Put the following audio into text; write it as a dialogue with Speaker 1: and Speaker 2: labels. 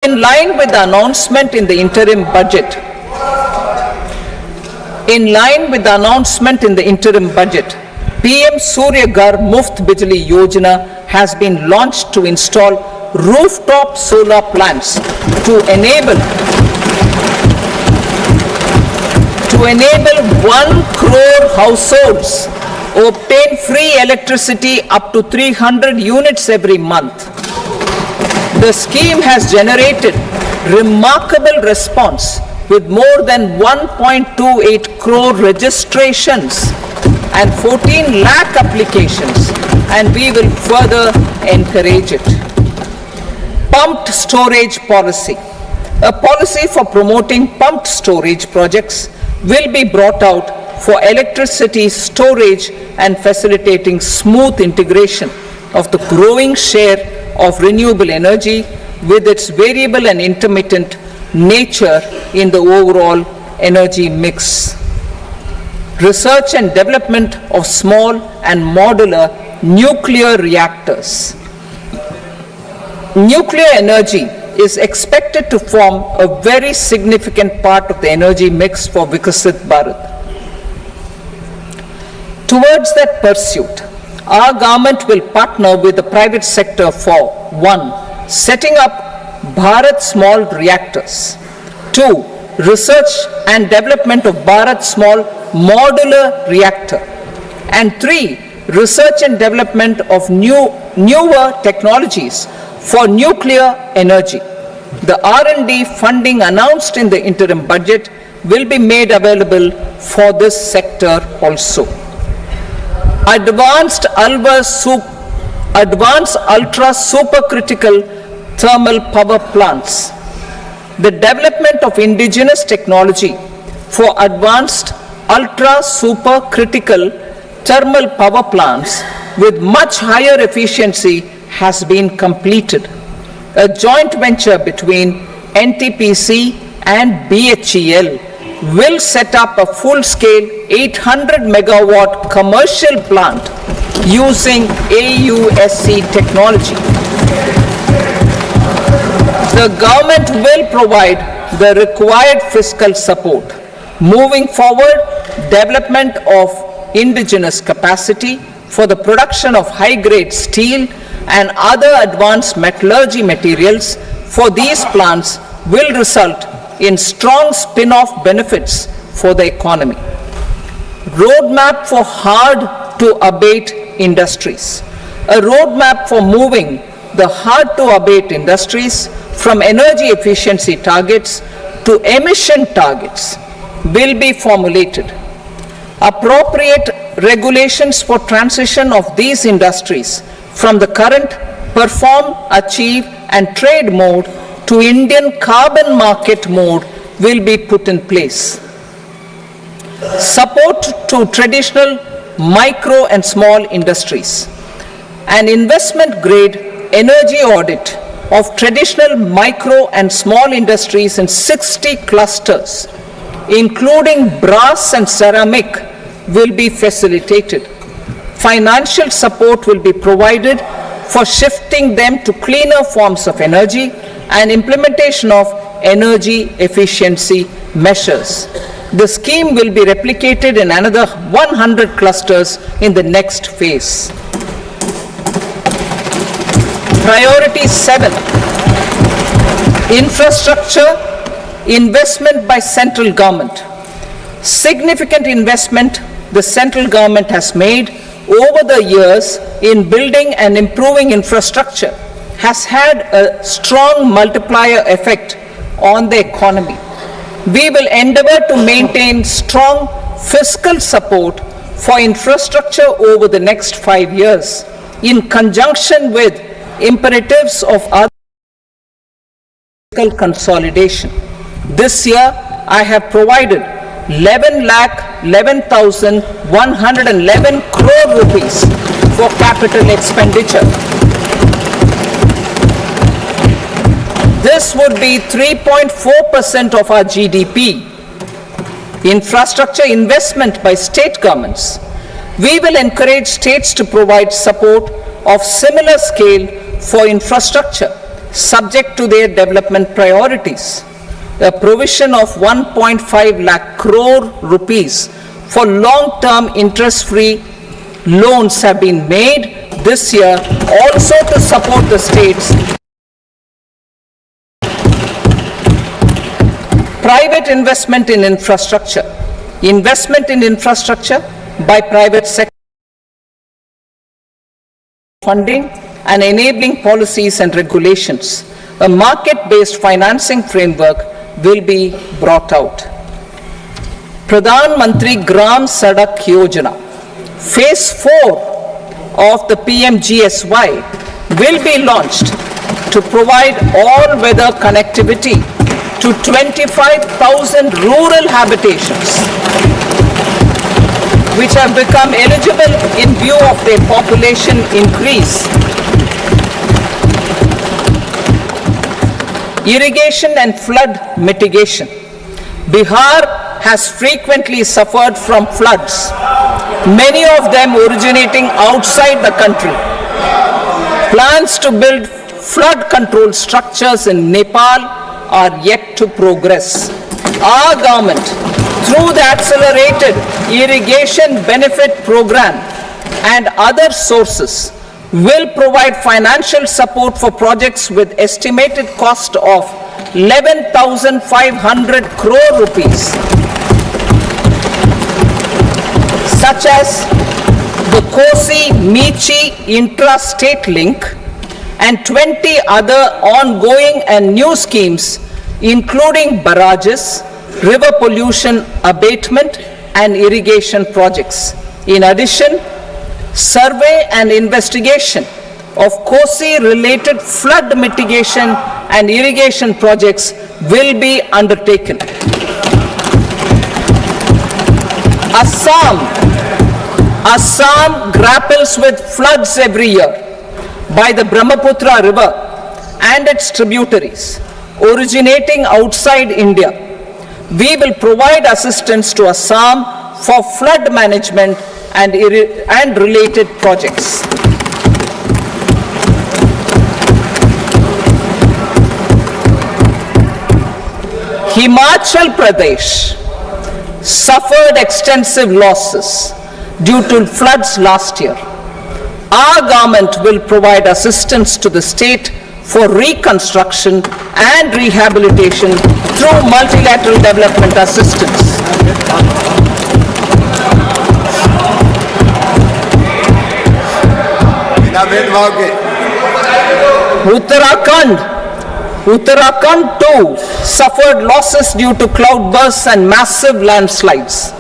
Speaker 1: In line with the announcement in the interim budget, PM Surya Ghar Muft Bijli Yojana has been launched to install rooftop solar plants to enable 1 crore households obtain free electricity up to 300 units every month. The scheme has generated remarkable response with more than 1.28 crore registrations and 14 lakh applications, and we will further encourage it. Pumped storage policy. A policy for promoting pumped storage projects will be brought out for electricity storage and facilitating smooth integration of the growing share of renewable energy with its variable and intermittent nature in the overall energy mix. Research and development of small and modular nuclear reactors. Nuclear energy is expected to form a very significant part of the energy mix for Vikasit Bharat. Towards that pursuit, our government will partner with the private sector for 1. Setting up Bharat Small Reactors, 2. Research and development of Bharat Small Modular Reactor, and 3. Research and development of newer technologies for nuclear energy. The R&D funding announced in the interim budget will be made available for this sector also. Advanced ultra supercritical thermal power plants. The development of indigenous technology for advanced ultra supercritical thermal power plants with much higher efficiency has been completed. A joint venture between NTPC and BHEL will set up a full-scale 800 megawatt commercial plant using AUSC technology. The government will provide the required fiscal support. Moving forward, development of indigenous capacity for the production of high-grade steel and other advanced metallurgy materials for these plants will result in strong spin-off benefits for the economy. Roadmap for hard-to-abate industries. A roadmap for moving the hard-to-abate industries from energy efficiency targets to emission targets will be formulated. Appropriate regulations for transition of these industries from the current perform, achieve, and trade mode to Indian carbon market mode will be put in place. Support to traditional micro and small industries. An investment grade energy audit of traditional micro and small industries in 60 clusters, including brass and ceramic, will be facilitated. Financial support will be provided for shifting them to cleaner forms of energy and implementation of energy efficiency measures. The scheme will be replicated in another 100 clusters in the next phase. Priority 7, infrastructure investment by central government. Significant investment the central government has made over the years in building and improving infrastructure has had a strong multiplier effect on the economy. We will endeavor to maintain strong fiscal support for infrastructure over the next 5 years in conjunction with imperatives of other fiscal consolidation. This year, I have provided 11,11,111 crore rupees for capital expenditure. This would be 3.4% of our GDP. Infrastructure investment by state governments. We will encourage states to provide support of similar scale for infrastructure subject to their development priorities. A provision of 1.5 lakh crore rupees for long-term interest-free loans have been made this year also to support the states. Private investment in infrastructure. Investment in infrastructure by private sector funding and enabling policies and regulations. A market-based financing framework will be brought out. Pradhan Mantri Gram Sadak Yojana, Phase 4 of the PMGSY will be launched to provide all-weather connectivity to 25,000 rural habitations, which have become eligible in view of their population increase. Irrigation and flood mitigation. Bihar has frequently suffered from floods, many of them originating outside the country. Plans to build flood control structures in Nepal are yet to progress. Our government, through the Accelerated Irrigation Benefit Program and other sources, will provide financial support for projects with estimated cost of 11,500 crore rupees, such as the Kosi-Michi intra-state link and 20 other ongoing and new schemes, including barrages, river pollution abatement and irrigation projects. In addition, survey and investigation of Kosi-related flood mitigation and irrigation projects will be undertaken. Assam grapples with floods every year by the Brahmaputra River and its tributaries originating outside India. We will provide assistance to Assam for flood management and related projects. Himachal Pradesh suffered extensive losses due to floods last year. Our government will provide assistance to the state for reconstruction and rehabilitation through multilateral development assistance. Uttarakhand too suffered losses due to cloudbursts and massive landslides.